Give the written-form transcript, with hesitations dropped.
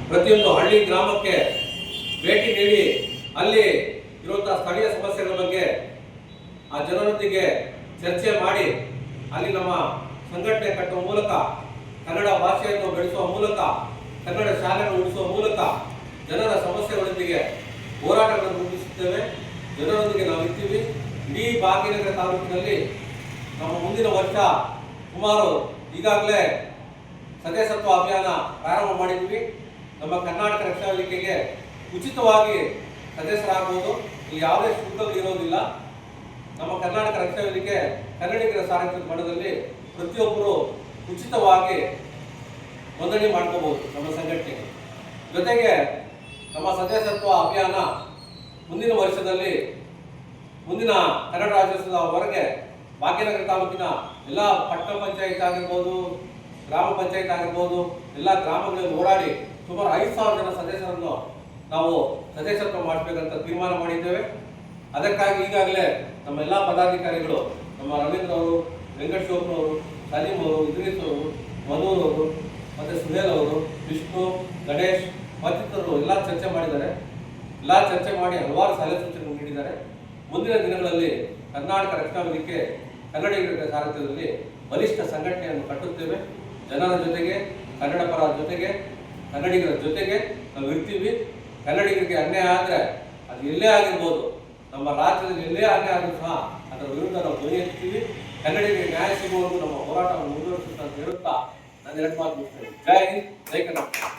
ಪ್ರತಿಯೊಂದು ಹಳ್ಳಿ ಗ್ರಾಮಕ್ಕೆ ಭೇಟಿ ನೀಡಿ ಅಲ್ಲಿ ಇರುವಂತಹ ಸ್ಥಳೀಯ ಸಮಸ್ಯೆಗಳ ಬಗ್ಗೆ ಆ ಜನರೊಂದಿಗೆ ಚರ್ಚೆ ಮಾಡಿ ಅಲ್ಲಿ ನಮ್ಮ ಸಂಘಟನೆ ಕಟ್ಟುವ ಮೂಲಕ ಕನ್ನಡ ಭಾಷೆಯನ್ನು ಬೆಳೆಸುವ ಮೂಲಕ ಕನ್ನಡ ಶಾಲೆಯನ್ನು ಉಳಿಸುವ ಮೂಲಕ ಜನರ ಸಮಸ್ಯೆಗಳೊಂದಿಗೆ ಹೋರಾಟಗಳನ್ನು ರೂಪಿಸುತ್ತೇವೆ. ಜನರೊಂದಿಗೆ ನಾವು ಇರ್ತೀವಿ. ಇಡೀ ಭಾಗ್ಯನಗರ ತಾಲೂಕಿನಲ್ಲಿ ನಮ್ಮ ಮುಂದಿನ ವರ್ಷ ಸುಮಾರು ಈಗಾಗಲೇ ಸದಸ್ಯತ್ವ ಅಭಿಯಾನ ಪ್ರಾರಂಭ ಮಾಡಿದ್ವಿ. ನಮ್ಮ ಕರ್ನಾಟಕ ರಕ್ಷಣಾ ವೇದಿಕೆಗೆ ಉಚಿತವಾಗಿ ಸದಸ್ಯರಾಗುವುದು, ಇಲ್ಲಿ ಯಾವುದೇ ಶುಲ್ಕಗಳು ಇರೋದಿಲ್ಲ. ನಮ್ಮ ಕರ್ನಾಟಕ ರಕ್ಷಣಾ ವೇದಿಕೆ ಕನ್ನಡಿಗರ ಸಾರಥ್ಯದ ಮಟ್ಟದಲ್ಲಿ ಪ್ರತಿಯೊಬ್ಬರು ಉಚಿತವಾಗಿ ನೋಂದಣಿ ಮಾಡ್ಕೋಬಹುದು ನಮ್ಮ ಸಂಘಟನೆಗೆ. ಜೊತೆಗೆ ನಮ್ಮ ಸದಸ್ಯತ್ವ ಅಭಿಯಾನ ಮುಂದಿನ ವರ್ಷದಲ್ಲಿ ಮುಂದಿನ ಕನ್ನಡ ರಾಜ್ಯೋತ್ಸವದವರೆಗೆ ಭಾಗ್ಯನಗರ ತಾಲೂಕಿನ ಎಲ್ಲ ಪಟ್ಟಣ ಪಂಚಾಯತ್ ಆಗಿರ್ಬೋದು, ಗ್ರಾಮ ಪಂಚಾಯತ್ ಆಗಿರ್ಬೋದು, ಎಲ್ಲ ಗ್ರಾಮಗಳಲ್ಲಿ ಓಡಾಡಿ ಸುಮಾರು 5,000 ಜನ ಸದಸ್ಯರನ್ನು ನಾವು ಸದಸ್ಯತ್ವ ಮಾಡಬೇಕಂತ ತೀರ್ಮಾನ ಮಾಡಿದ್ದೇವೆ. ಅದಕ್ಕಾಗಿ ಈಗಾಗಲೇ ನಮ್ಮ ಎಲ್ಲ ಪದಾಧಿಕಾರಿಗಳು, ನಮ್ಮ ರವೀಂದ್ರ ಅವರು, ವೆಂಕಟೇಶ್ವರನವರು, ಸಲೀಂ ಅವರು, ಇದ್ರೀಸ್ ಅವರು, ಮಧುರ್ ಅವರು, ಮತ್ತು ಸುಹೇಲ್ ಅವರು, ವಿಷ್ಣು, ಗಣೇಶ್ ಮತ್ತಿತರರು ಎಲ್ಲ ಚರ್ಚೆ ಮಾಡಿದ್ದಾರೆ. ಎಲ್ಲ ಚರ್ಚೆ ಮಾಡಿ ಹಲವಾರು ಸಲಹೆ ಸೂಚನೆ ನೀಡಿದ್ದಾರೆ. ಮುಂದಿನ ದಿನಗಳಲ್ಲಿ ಕರ್ನಾಟಕ ರಕ್ಷಣಾ ವೇದಿಕೆ ಕನ್ನಡಿಗರ ಸಾರಥ್ಯದಲ್ಲಿ ಬಲಿಷ್ಠ ಸಂಘಟನೆಯನ್ನು ಕಟ್ಟುತ್ತೇವೆ. ಜನರ ಜೊತೆಗೆ, ಕನ್ನಡ ಪರ ಜೊತೆಗೆ, ಕನ್ನಡಿಗರ ಜೊತೆಗೆ ನಾವು ಇರ್ತೀವಿ. ಕನ್ನಡಿಗರಿಗೆ ಅನ್ಯಾಯ ಆದರೆ ಅದು ಎಲ್ಲೇ ಆಗಿರ್ಬೋದು, ನಮ್ಮ ರಾಜ್ಯದಲ್ಲಿ ಎಲ್ಲೇ ಅನ್ಯಾಯ ಆದರೂ ಸಹ ಅದರ ವಿರುದ್ಧ ನಾವು ಧ್ವನಿ ಎತ್ತೀವಿ. ಕನ್ನಡಿಗರಿಗೆ ನ್ಯಾಯ ಸಿಗುವವರೆಗೂ ನಮ್ಮ ಹೋರಾಟವನ್ನು ಮುಂದುವರಿಸುತ್ತಾ ಅಂತ ಹೇಳುತ್ತಾ ನಾನು ಎರಡು ಮಾತು ಮುಗಿಸ್ತೇನೆ. ಜೈ ಹಿಂದ್, ಜೈ ಕರ್ನಾಟಕ.